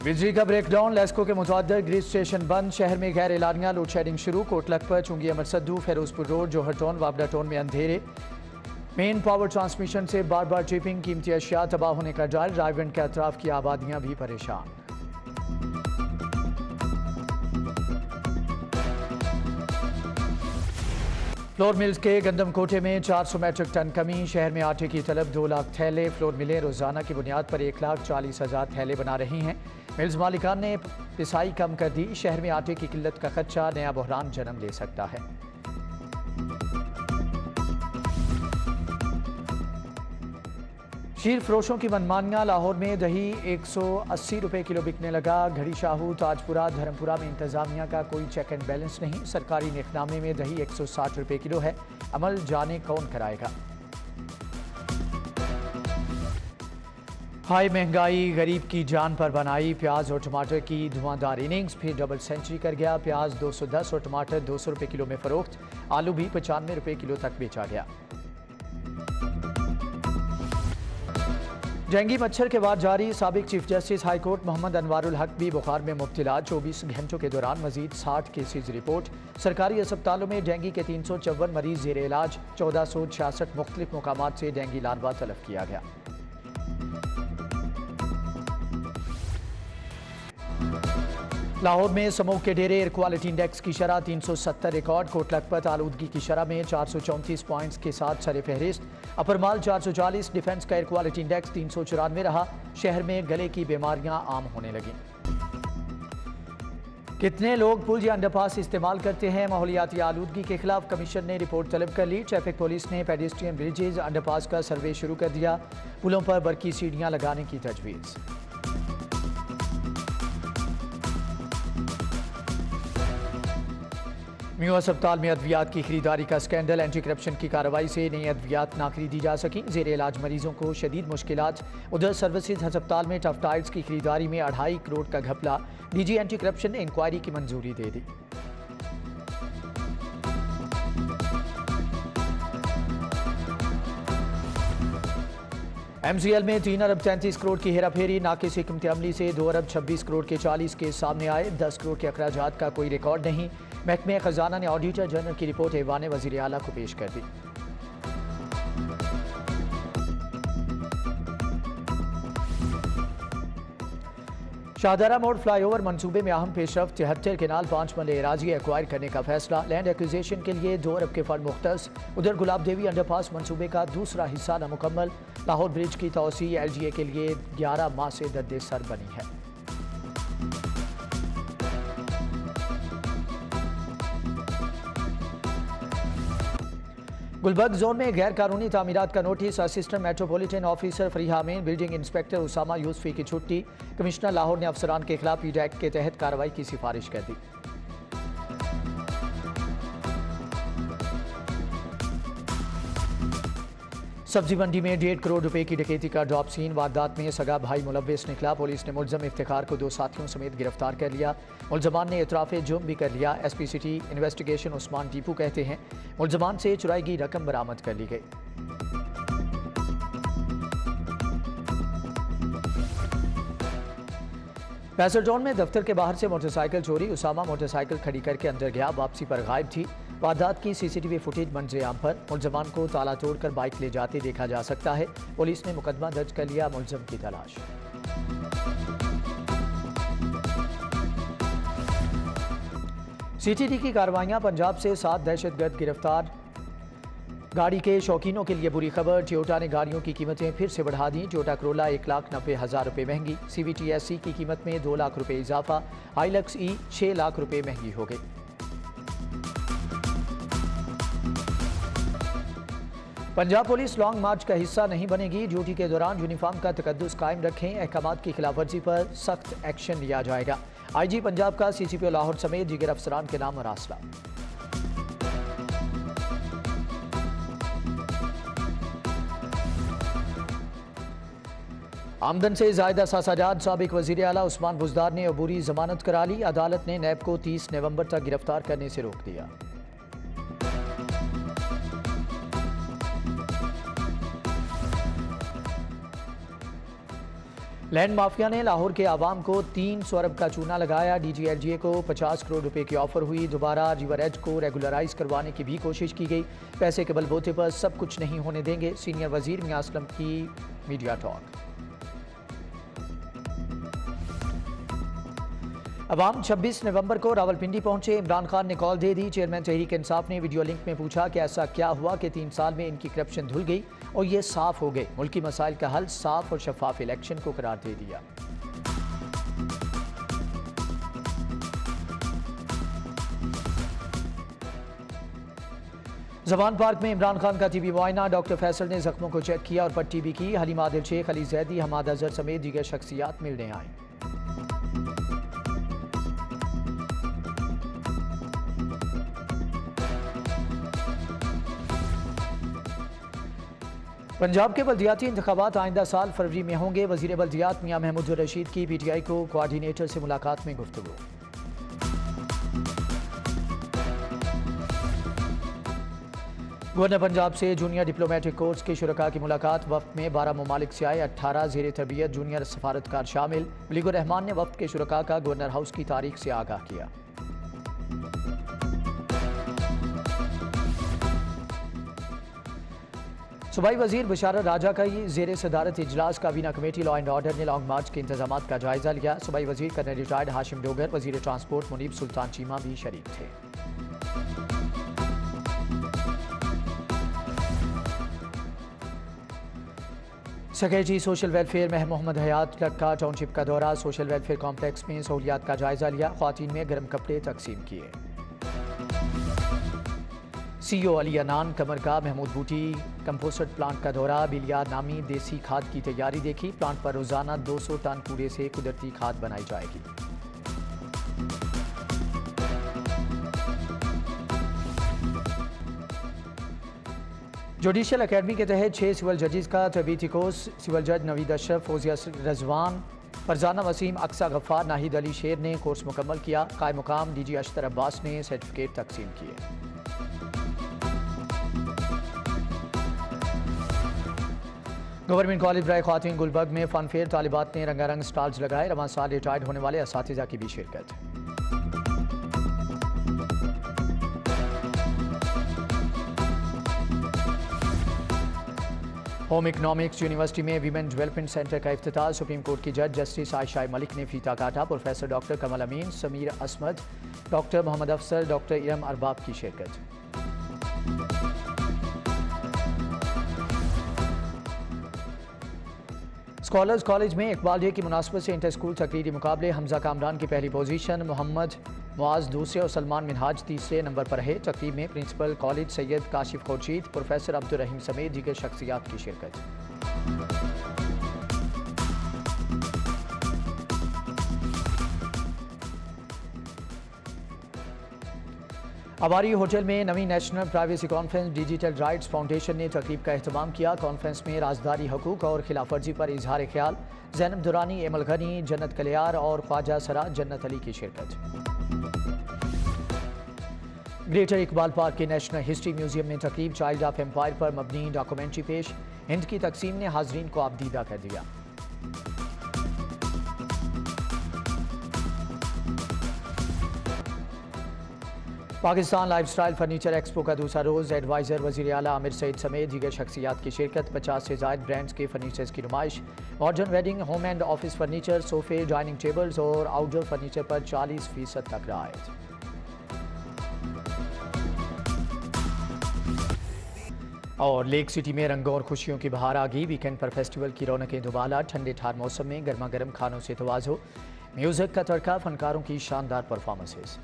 बिजली का ब्रेकडाउन, लेस्को के मुतअद्दिद ग्रिड स्टेशन बंद, शहर में गैर एलानिया लोड शेडिंग शुरू। कोटलखपत, चुंगी अमर सद्दू, फिरोजपुर रोड, जौहर टाउन, वाबड़ा टाउन में अंधेरे। मेन पावर ट्रांसमिशन से बार बार ट्रिपिंग, कीमती अशिया तबाह होने का डर। रायगंज के अतराफ की आबादियां भी परेशान। फ्लोर मिल्स के गंदम कोटे में 400 मैट्रिक टन कमी। शहर में आटे की तलब 2 लाख थैले। फ्लोर मिलें रोजाना की बुनियाद पर 1,40,000 थैले बना रही हैं। मिल्स मालिकान ने पिसाई कम कर दी। शहर में आटे की किल्लत का खदशा नया बहरान जन्म ले सकता है। शीर फरोशों की मनमानियां, लाहौर में दही 180 रुपए किलो बिकने लगा। घड़ी शाहू, ताजपुरा, धर्मपुरा में इंतजामिया का कोई चेक एंड बैलेंस नहीं। सरकारी निखनामे में दही 160 रुपए किलो है। अमल जाने कौन कराएगा। हाई महंगाई गरीब की जान पर बनाई। प्याज और टमाटर की धुआंधार इनिंग्स, फिर डबल सेंचुरी कर गया। प्याज 210 और टमाटर 200 रुपए किलो में फरोख्त। आलू भी 95 रुपए किलो तक बेचा गया। डेंगू मच्छर के बाद जारी। साबिक chief justice high court Mohammad Anwarul Haq भी बुखार में मुब्तला। 24 घंटों के दौरान मजीद 60 केसेज रिपोर्ट। सरकारी अस्पतालों में डेंगू के 354 मरीज जेर इलाज। 1466 मुख्तलिफ मुकामात से डेंगू लार्वा तलब किया गया। लाहौर में समूह के डेरे एयर क्वालिटी इंडेक्स की शरह 370 रिकॉर्ड। कोटलखपत आलूदगी की शरह में 434 पॉइंट्स के साथ सरे फहरिस्त। अपर माल 440। डिफेंस का एयर क्वालिटी इंडेक्स 394 रहा। शहर में गले की बीमारियां आम होने लगी। कितने लोग पुल या अंडरपास इस्तेमाल करते हैं। माहौलियाती आलूदगी के खिलाफ कमीशन ने रिपोर्ट तलब कर ली। ट्रैफिक पुलिस ने पेडेस्ट्रियन ब्रिजेज, अंडरपास का सर्वे शुरू कर दिया। पुलों पर बरकी सीढ़ियां लगाने की तजवीज़। म्यू अस्पताल में अद्वियात की खरीदारी का स्कैंडल। एंटी करप्शन की कार्रवाई से नई अद्वियात ना खरीदी जा सकी। जेर इलाज मरीजों को शदीद मुश्किलात। उधर सर्विसेज अस्पताल में टफ टाइल्स की खरीदारी में 2.5 करोड़ का घपला। डीजी एंटी करप्शन ने इंक्वायरी की मंजूरी दे दी। MCL में 3 अरब 33 करोड़ की हेराफेरी। नाकिस हिकमत अमली से 2 अरब 26 करोड़ के 40 केस सामने आए। 10 करोड़ के अखराजात का कोई रिकॉर्ड नहीं। महकमे खजाना ने ऑडिटर जनरल की रिपोर्ट ऐवान वज़ीर आला को पेश कर दी। शाहदरा मोड़ फ्लाईओवर मंसूबे में अहम पेशरफ्त। 73 केनाल 5 मरले एराजी एक्वायर करने का फैसला। लैंड एक्विजिशन के लिए 2 अरब के फंड मुख्तस। उधर गुलाब देवी अंडरपास मंसूबे का दूसरा हिस्सा नामुकम्मल। लाहौर ब्रिज की तोसी LGA के लिए 11 माह से दर्द सर बनी है। गुलबर्ग जोन में गैर कानूनी तामीरात का notice. Assistant metropolitan officer Fariha Amin, building inspector Usama Yusufi की छुट्टी। कमिश्नर लाहौर ने अफसरान के खिलाफ पीड एक्ट के तहत कार्रवाई की सिफारिश कर दी। सब्जी मंडी में 1.5 करोड़ रुपए की डकैती का ड्रॉप सीन। वारदात में सगा भाई मुलव्विस निकला। पुलिस ने मुलजम इफ्तिखार को 2 साथियों समेत गिरफ्तार कर लिया। मुलजमान ने इतराफ़े जुर्म भी कर लिया। SP city investigation Usman Tipu कहते हैं मुलजमान से चुराई गई रकम बरामद कर ली गई। पैसरटाउन में दफ्तर के बाहर से मोटरसाइकिल चोरी। उसामा मोटरसाइकिल खड़ी करके अंदर गया, वापसी पर गायब थी। वारदात की CCTV फुटेज मंजर आम पर। मुलजमान को ताला तोड़कर बाइक ले जाते देखा जा सकता है। पुलिस ने मुकदमा दर्ज कर लिया। मुलजम की तलाश। CTD की कार्रवाइयां। पंजाब से 7 दहशतगर्द गिरफ्तार। गाड़ी के शौकीनों के लिए बुरी खबर। टोयोटा ने गाड़ियों की कीमतें फिर से बढ़ा दी। टोयोटा करोला 1,90,000 रुपये महंगी। CVT SC की कीमत में 2 लाख रुपये इजाफा। हाइलक्स E 6 लाख रुपये महंगी हो गई। पंजाब पुलिस लॉन्ग मार्च का हिस्सा नहीं बनेगी। ड्यूटी के दौरान यूनिफॉर्म का तकद्दुस कायम रखें। अहकामात की खिलाफवर्जी पर सख्त एक्शन लिया जाएगा। IG पंजाब का CCPO लाहौर समेत दीगर अफसरान के नाम मरासला। आमदन से ज़ायदा सासाजात। साबिक वज़ीर आला उस्मान बुज़दार ने अबूरी जमानत करा ली। अदालत ने नैब को 30 नवंबर तक गिरफ्तार करने से रोक दिया। लैंड माफिया ने लाहौर के आवाम को 300 अरब का चूना लगाया। DGLGA को 50 करोड़ रुपए की ऑफर हुई। दोबारा रिवर एज को रेगुलराइज करवाने की भी कोशिश की गई। पैसे के बलबूते पर सब कुछ नहीं होने देंगे, सीनियर वजीर मियां असलम की मीडिया टॉक। अवाम 26 नवंबर को रावलपिंडी पहुंचे। इमरान खान ने कॉल दे दी। चेयरमैन तहरीक इंसाफ ने वीडियो लिंक में पूछा कि ऐसा क्या हुआ कि 3 साल में इनकी करप्शन धुल गई और ये साफ हो गए। मुल्की मसाइल का हल साफ और शफाफ इलेक्शन को करार दे दिया। जबान पार्क में इमरान खान का टीबी मुआयना। डॉक्टर फैसल ने जख्मों को चेक किया और पट्टी भी की। हलीमा आदिल शेख, अली जैदी, हमाद अजहर समेत दीगर शख्सियात मिलने आए। पंजाब के बल्दियाती इंतखाबात आइंदा साल फरवरी में होंगे। वजीर बल्दियात मियां महमूद रशीद की PTI को कोऑर्डिनेटर से मुलाकात में गुफ्तगू। गवर्नर पंजाब से जूनियर डिप्लोमेटिक कोर्स के शुरका की मुलाकात। वफ्द में 12 ममालिक से आए 18 ज़ेर तरबियत जूनियर सफारतकार शामिल। वलीगुर रहमान ने वफ्द के शुरका का गवर्नर हाउस की तारीख से आगाह किया। सूबाई वजीर बशारत राजा का ज़ेर सदारत इजलास काबीना कमेटी लॉ एंड ऑर्डर ने लॉन्ग मार्च के इंतजाम का जायजा लिया। सूबाई वजीर कर्नल रिटायर्ड हाशिम डोगर, वजीर ट्रांसपोर्ट मुनीब सुल्तान चीमा भी शरीक थे। सेक्रेटरी सोशल वेलफेयर महर मोहम्मद हयात का टाउनशिप का दौरा। सोशल वेलफेयर कॉम्प्लेक्स में सहूलियात का जायजा लिया। ख्वातीन में गर्म कपड़े तकसीम किए। CEO अली अनान कमर का महमूद बूटी कंपोस्टर प्लांट का दौरा। बिलिया नामी देसी खाद की तैयारी देखी। प्लांट पर रोजाना 200 टन कूड़े से कुदरती खाद बनाई जाएगी। जुडिशल अकेडमी के तहत 6 सिविल जजेस का तरबीती कोर्स। सिविल जज नवीद अशरफ, फौजिया रजवान, फरजाना वसीम, अक्सा गफ्फार, नाहिद अली शेर ने कोर्स मुकम्मल किया। कायम मुकाम DG अशतर अब्बास ने सर्टिफिकेट तकसीम किए। गवर्नमेंट कॉलेज बराए ख्वातीन गुलबर्ग में फन फेयर। तालिबात ने रंगारंग स्टॉल्स लगाए। रवां साल रिटायर्ड होने वाले असातिज़ा की भी शिरकत। होम इकनॉमिक्स यूनिवर्सिटी में वीमेन डेवलपमेंट सेंटर का इफ्तिताह। सुप्रीम कोर्ट की जज जस्टिस आयशा मलिक ने फीता काटा। प्रोफेसर डॉक्टर कमल अमीन, समीर असमद, डॉक्टर मोहम्मद अफसर, डॉक्टर इरम अरबाब की शिरकत। स्कॉलर्स कॉलेज में इकबाल डे की मुनासबत से इंटर स्कूल तकरीरी मुकाबले। हमजा कामरान की पहली पोजीशन, मोहम्मद मुआज दूसरे और सलमान मिनहाज तीसरे नंबर पर रहे। तकरीब में principal college Syed Kashif Khurshid, professor Abdul Rahim समेत दीगर शख्सियात की शिरकत। अवारी होटल में नवी national privacy conference. Digital rights foundation ने तकरीब का एहतमाम किया। कॉन्फ्रेंस में राजदारी हकूक और खिलाफ वर्जी पर इजहार ख्याल। जैनब दुरानी, एमल गनी, जन्नत कलियार और ख्वाजा सराज जन्नत अली की शिरकत। ग्रेटर इकबाल पार्क के नेशनल हिस्ट्री म्यूजियम में तकरीब। चाइल्ड ऑफ एम्पायर पर मबनी डॉक्यूमेंट्री पेश। हिंद की तकसीम ने हाजरीन को आबदीदा कर दिया। पाकिस्तान लाइफस्टाइल फर्नीचर एक्सपो का दूसरा रोज़। एडवाइज़र वज़ीर आला आमिर सईद समेत दीगर शख्सियात की शिरकत। 50 से ज़ायद ब्रांड्स के फर्नीचर्स की नुमाइश। Modern wedding, home and office furniture, सोफे, डाइनिंग टेबल्स और आउटडोर फर्नीचर पर 40% तक रियायत। और लेक सिटी में रंगों और खुशियों की बहार आ गई। वीकेंड पर फेस्टिवल की रौनकें दुबाला। ठंडे ठार मौसम में गर्मा गर्म खानों से तवाज़ो, म्यूज़िक का तड़का, फनकारों की शानदार परफॉर्मेंसेस।